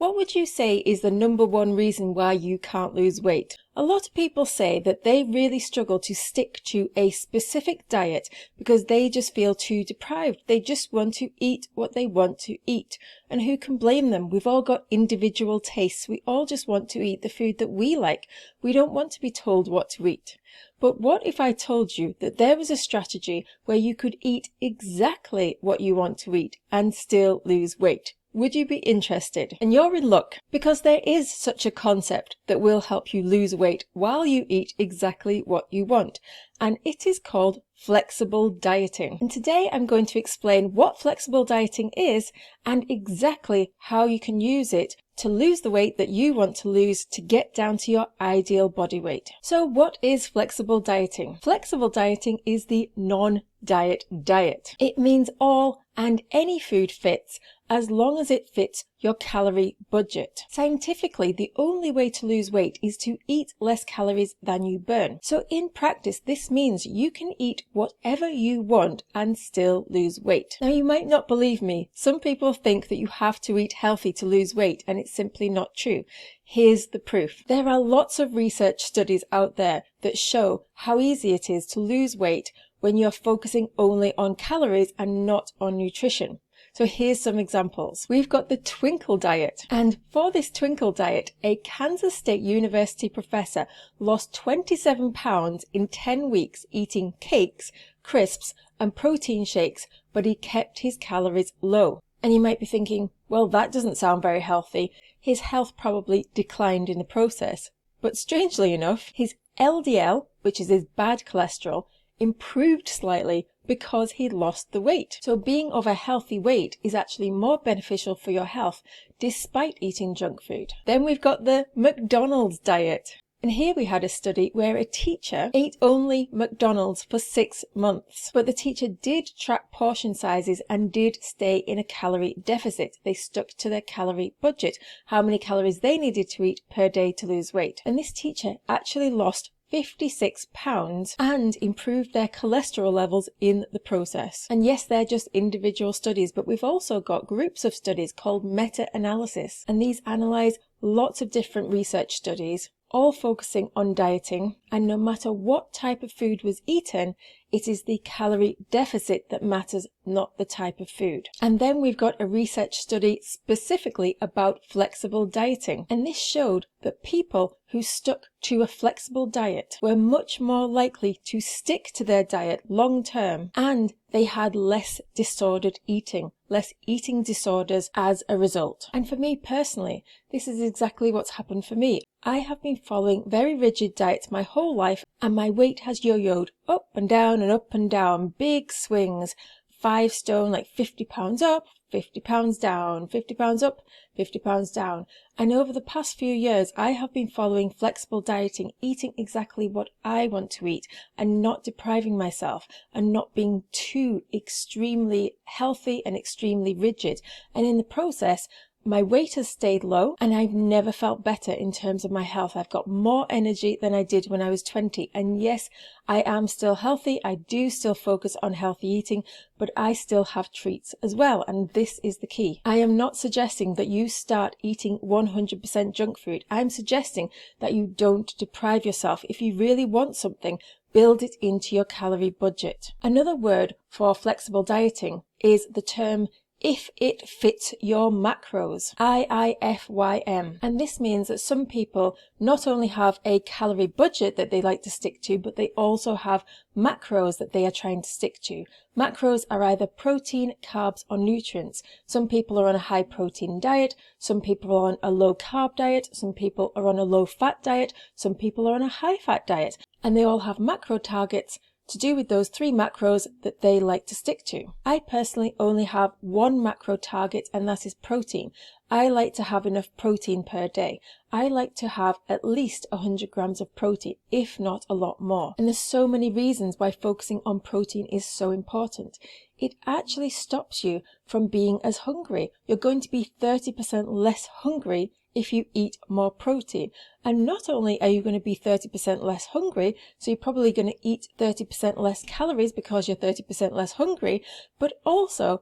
What would you say is the number one reason why you can't lose weight? A lot of people say that they really struggle to stick to a specific diet because they just feel too deprived. They just want to eat what they want to eat. And who can blame them? We've all got individual tastes. We all just want to eat the food that we like. We don't want to be told what to eat. But what if I told you that there was a strategy where you could eat exactly what you want to eat and still lose weight? Would you be interested? And you're in luck, because there is such a concept that will help you lose weight while you eat exactly what you want. And it is called flexible dieting. And today I'm going to explain what flexible dieting is and exactly how you can use it to lose the weight that you want to lose to get down to your ideal body weight. So what is flexible dieting? Flexible dieting is the non-diet diet. It means all and any food fits as long as it fits your calorie budget. Scientifically, the only way to lose weight is to eat less calories than you burn. So in practice, this means you can eat whatever you want and still lose weight. Now, you might not believe me. Some people think that you have to eat healthy to lose weight, and it's simply not true. Here's the proof. There are lots of research studies out there that show how easy it is to lose weight when you're focusing only on calories and not on nutrition. So here's some examples. We've got the Twinkle diet. And for this Twinkle diet, a Kansas State University professor lost 27 pounds in 10 weeks eating cakes, crisps, and protein shakes, but he kept his calories low. And you might be thinking, well, that doesn't sound very healthy. His health probably declined in the process. But strangely enough, his LDL, which is his bad cholesterol, improved slightly because he lost the weight. So being of a healthy weight is actually more beneficial for your health despite eating junk food. Then we've got the McDonald's diet. And here we had a study where a teacher ate only McDonald's for 6 months. But the teacher did track portion sizes and did stay in a calorie deficit. They stuck to their calorie budget, how many calories they needed to eat per day to lose weight. And this teacher actually lost 56 pounds and improved their cholesterol levels in the process. And yes, they're just individual studies, but we've also got groups of studies called meta-analysis. And these analyze lots of different research studies, all focusing on dieting. And no matter what type of food was eaten, it is the calorie deficit that matters, not the type of food. And then we've got a research study specifically about flexible dieting. And this showed that people who stuck to a flexible diet were much more likely to stick to their diet long term, and they had less disordered eating, less eating disorders as a result. And for me personally, this is exactly what's happened for me. I have been following very rigid diets my whole life, and my weight has yo-yoed up and down, big swings. 5 stone, like 50 pounds up, 50 pounds down, 50 pounds up, 50 pounds down. And over the past few years, I have been following flexible dieting, eating exactly what I want to eat and not depriving myself and not being too extremely healthy and extremely rigid. And in the process, my weight has stayed low and I've never felt better in terms of my health. I've got more energy than I did when I was 20. And yes, I am still healthy. I do still focus on healthy eating, but I still have treats as well. And this is the key. I am not suggesting that you start eating 100% junk food. I'm suggesting that you don't deprive yourself. If you really want something, build it into your calorie budget. Another word for flexible dieting is the term if it fits your macros, IIFYM. And this means that some people not only have a calorie budget that they like to stick to, but they also have macros that they are trying to stick to. Macros are either protein, carbs, or nutrients. Some people are on a high protein diet, some people are on a low carb diet, some people are on a low fat diet, some people are on a high fat diet, and they all have macro targets to do with those 3 macros that they like to stick to. I personally only have 1 macro target, and that is protein. I like to have enough protein per day. I like to have at least 100 grams of protein, if not a lot more. And there's so many reasons why focusing on protein is so important. It actually stops you from being as hungry. You're going to be 30% less hungry if you eat more protein. And not only are you going to be 30% less hungry, so you're probably going to eat 30% less calories because you're 30% less hungry, but also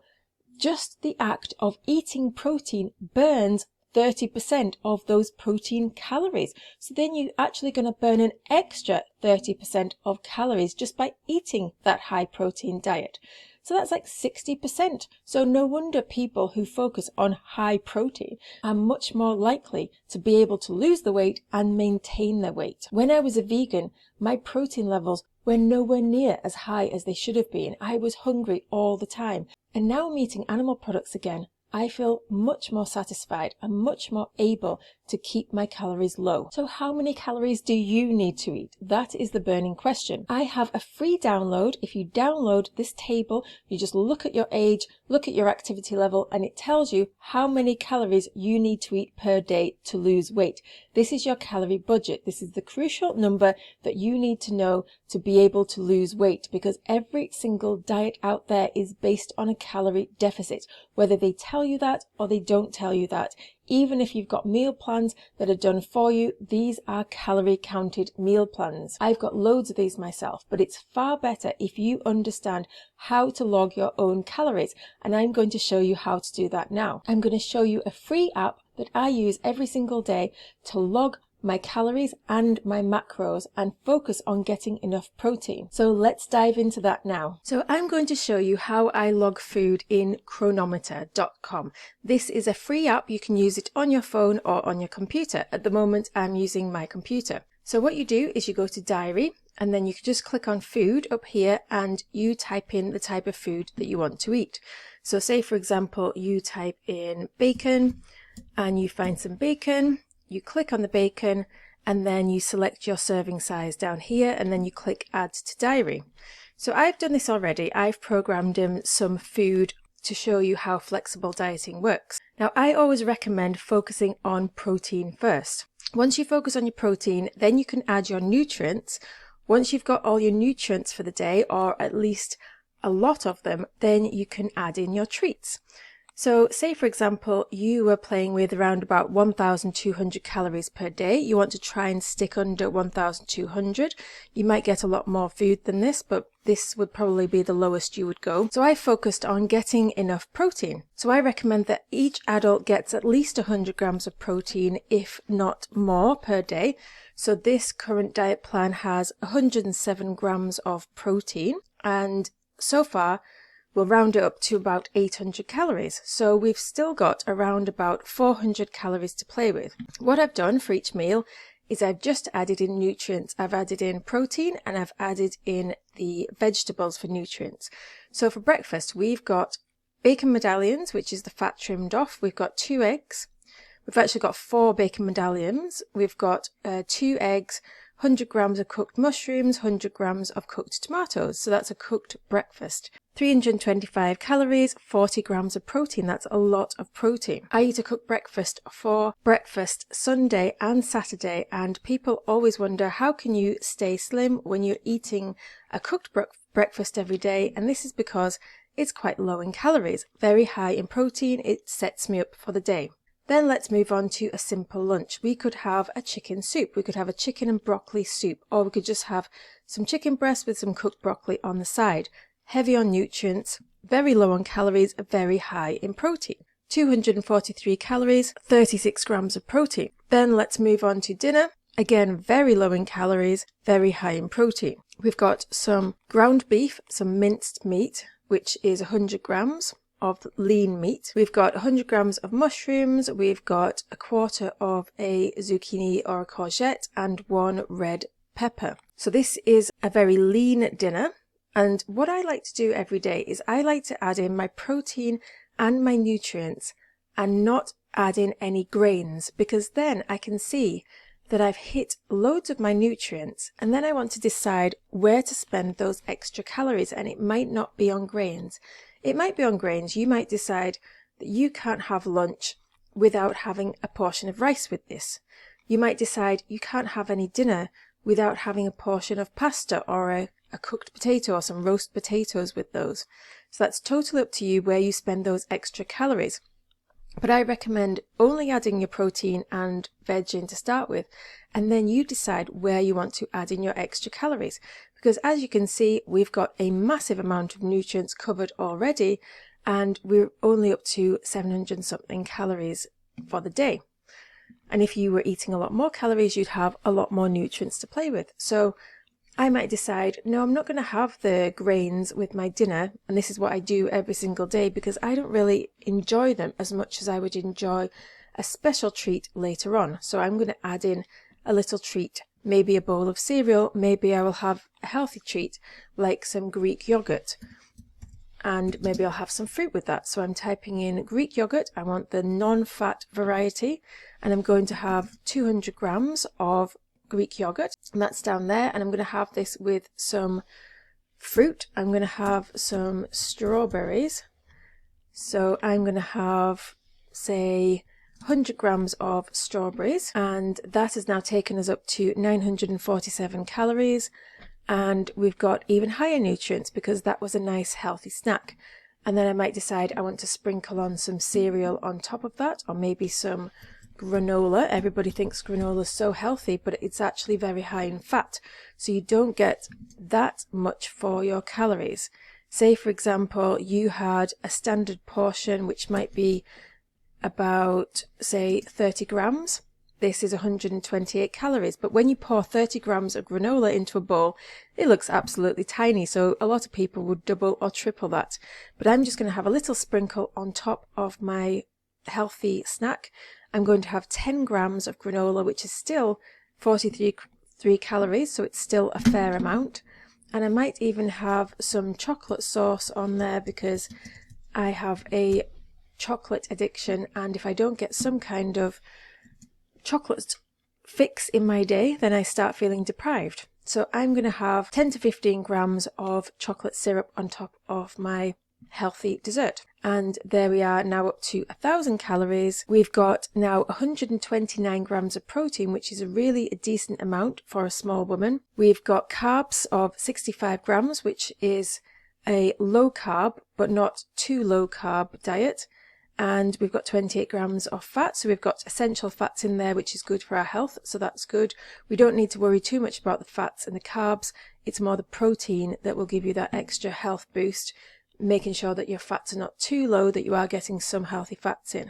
just the act of eating protein burns 30% of those protein calories. So then you're actually going to burn an extra 30% of calories just by eating that high protein diet. So that's like 60%. So no wonder people who focus on high protein are much more likely to be able to lose the weight and maintain their weight. When I was a vegan, my protein levels were nowhere near as high as they should have been. I was hungry all the time. And now I'm eating animal products again. I feel much more satisfied and much more able to keep my calories low. So how many calories do you need to eat? That is the burning question. I have a free download. If you download this table, you just look at your age, look at your activity level, and it tells you how many calories you need to eat per day to lose weight. This is your calorie budget. This is the crucial number that you need to know to be able to lose weight, because every single diet out there is based on a calorie deficit, whether they tell you that or they don't tell you that. Even if you've got meal plans that are done for you, these are calorie counted meal plans. I've got loads of these myself, but it's far better if you understand how to log your own calories. And I'm going to show you how to do that now. I'm going to show you a free app that I use every single day to log my calories and my macros and focus on getting enough protein. So let's dive into that now. So I'm going to show you how I log food in Cronometer.com. This is a free app. You can use it on your phone or on your computer. At the moment, I'm using my computer. So what you do is you go to diary, and then you can just click on food up here and you type in the type of food that you want to eat. So say, for example, you type in bacon and you find some bacon. You click on the bacon and then you select your serving size down here and then you click add to diary. So I've done this already. I've programmed in some food to show you how flexible dieting works. Now I always recommend focusing on protein first. Once you focus on your protein, then you can add your nutrients. Once you've got all your nutrients for the day, or at least a lot of them, then you can add in your treats. So say, for example, you were playing with around about 1,200 calories per day. You want to try and stick under 1,200. You might get a lot more food than this, but this would probably be the lowest you would go. So I focused on getting enough protein. So I recommend that each adult gets at least 100 grams of protein, if not more, per day. So this current diet plan has 107 grams of protein, and so far, we'll round it up to about 800 calories. So we've still got around about 400 calories to play with. What I've done for each meal is I've just added in nutrients. I've added in protein and I've added in the vegetables for nutrients. So for breakfast, we've got bacon medallions, which is the fat trimmed off. We've got 2 eggs. We've actually got 4 bacon medallions. We've got 2 eggs, 100 grams of cooked mushrooms, 100 grams of cooked tomatoes. So that's a cooked breakfast. 325 calories, 40 grams of protein. That's a lot of protein. I eat a cooked breakfast for breakfast Sunday and Saturday, and people always wonder, how can you stay slim when you're eating a cooked breakfast every day? And this is because it's quite low in calories, very high in protein. It sets me up for the day. Then let's move on to a simple lunch. We could have a chicken soup. We could have a chicken and broccoli soup, or we could just have some chicken breast with some cooked broccoli on the side. Heavy on nutrients, very low on calories, very high in protein. 243 calories, 36 grams of protein. Then let's move on to dinner. Again, very low in calories, very high in protein. We've got some ground beef, some minced meat, which is 100 grams of lean meat. We've got 100 grams of mushrooms. We've got a quarter of a zucchini or a courgette and 1 red pepper. So this is a very lean dinner. And what I like to do every day is I like to add in my protein and my nutrients and not add in any grains, because then I can see that I've hit loads of my nutrients, and then I want to decide where to spend those extra calories, and it might not be on grains. It might be on grains. You might decide that you can't have lunch without having a portion of rice with this. You might decide you can't have any dinner without having a portion of pasta or a cooked potato or some roast potatoes with those. So that's totally up to you where you spend those extra calories. But I recommend only adding your protein and veg in to start with, and then you decide where you want to add in your extra calories. Because as you can see, we've got a massive amount of nutrients covered already, and we're only up to 700 something calories for the day. And if you were eating a lot more calories, you'd have a lot more nutrients to play with. So I might decide, no, I'm not going to have the grains with my dinner, and this is what I do every single day because I don't really enjoy them as much as I would enjoy a special treat later on. So I'm going to add in a little treat, maybe a bowl of cereal, maybe I will have a healthy treat like some Greek yogurt, and maybe I'll have some fruit with that. So I'm typing in Greek yogurt, I want the non-fat variety, and I'm going to have 200 grams of Greek yogurt, and that's down there. And I'm going to have this with some fruit. I'm going to have some strawberries, so I'm going to have, say, 100 grams of strawberries, and that has now taken us up to 947 calories, and we've got even higher nutrients because that was a nice healthy snack. And then I might decide I want to sprinkle on some cereal on top of that, or maybe some granola. Everybody thinks granola is so healthy, but it's actually very high in fat, so you don't get that much for your calories. Say for example you had a standard portion which might be about, say, 30 grams. This is 128 calories, but when you pour 30 grams of granola into a bowl, it looks absolutely tiny, so a lot of people would double or triple that. But I'm just going to have a little sprinkle on top of my healthy snack. I'm going to have 10 grams of granola, which is still 43 calories, so it's still a fair amount. And I might even have some chocolate sauce on there because I have a chocolate addiction, and if I don't get some kind of chocolate fix in my day, then I start feeling deprived. So I'm going to have 10 to 15 grams of chocolate syrup on top of my healthy dessert. And there we are, now up to 1,000 calories. We've got now 129 grams of protein, which is a decent amount for a small woman. We've got carbs of 65 grams, which is a low carb but not too low carb diet. And we've got 28 grams of fat, so we've got essential fats in there, which is good for our health, so that's good. We don't need to worry too much about the fats and the carbs. It's more the protein that will give you that extra health boost, making sure that your fats are not too low, that you are getting some healthy fats in.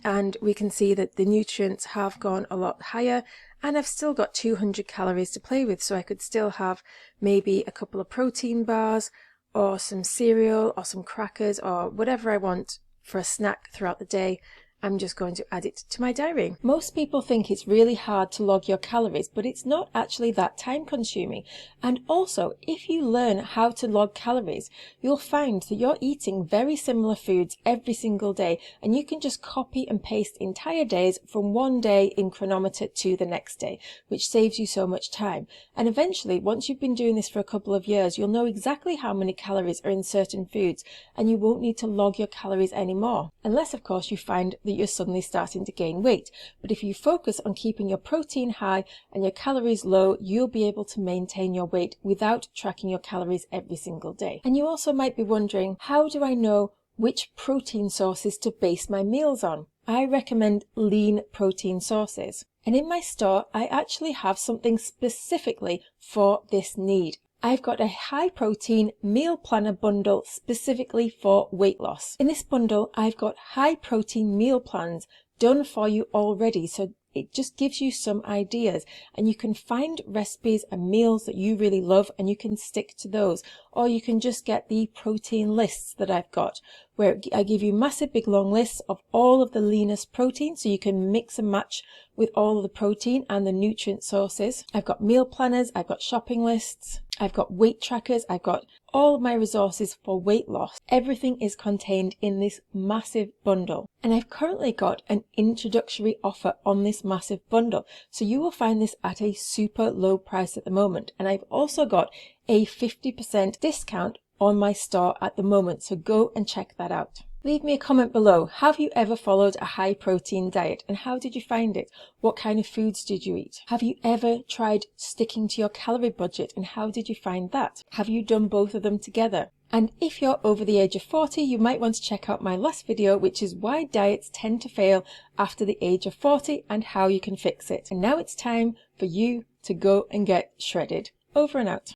And we can see that the nutrients have gone a lot higher, and I've still got 200 calories to play with, so I could still have maybe a couple of protein bars or some cereal or some crackers or whatever I want for a snack throughout the day. I'm just going to add it to my diary. Most people think it's really hard to log your calories, but it's not actually that time consuming. And also, if you learn how to log calories, you'll find that you're eating very similar foods every single day, and you can just copy and paste entire days from one day in Cronometer to the next day, which saves you so much time. And eventually, once you've been doing this for a couple of years, you'll know exactly how many calories are in certain foods, and you won't need to log your calories anymore. Unless, of course, you find that you're suddenly starting to gain weight. But if you focus on keeping your protein high and your calories low, you'll be able to maintain your weight without tracking your calories every single day. And you also might be wondering, how do I know which protein sources to base my meals on? I recommend lean protein sources. And in my store, I actually have something specifically for this need. I've got a high protein meal planner bundle specifically for weight loss. In this bundle, I've got high protein meal plans done for you already, so it just gives you some ideas, and you can find recipes and meals that you really love and you can stick to those. Or you can just get the protein lists that I've got, where I give you massive big long lists of all of the leanest protein, so you can mix and match with all of the protein and the nutrient sources. I've got meal planners, I've got shopping lists, I've got weight trackers, I've got all of my resources for weight loss. Everything is contained in this massive bundle. And I've currently got an introductory offer on this massive bundle. So you will find this at a super low price at the moment. And I've also got a 50% discount on my store at the moment. So go and check that out. Leave me a comment below. Have you ever followed a high protein diet, and how did you find it? What kind of foods did you eat? Have you ever tried sticking to your calorie budget, and how did you find that? Have you done both of them together? And if you're over the age of 40, you might want to check out my last video, which is why diets tend to fail after the age of 40 and how you can fix it. And now it's time for you to go and get shredded. Over and out.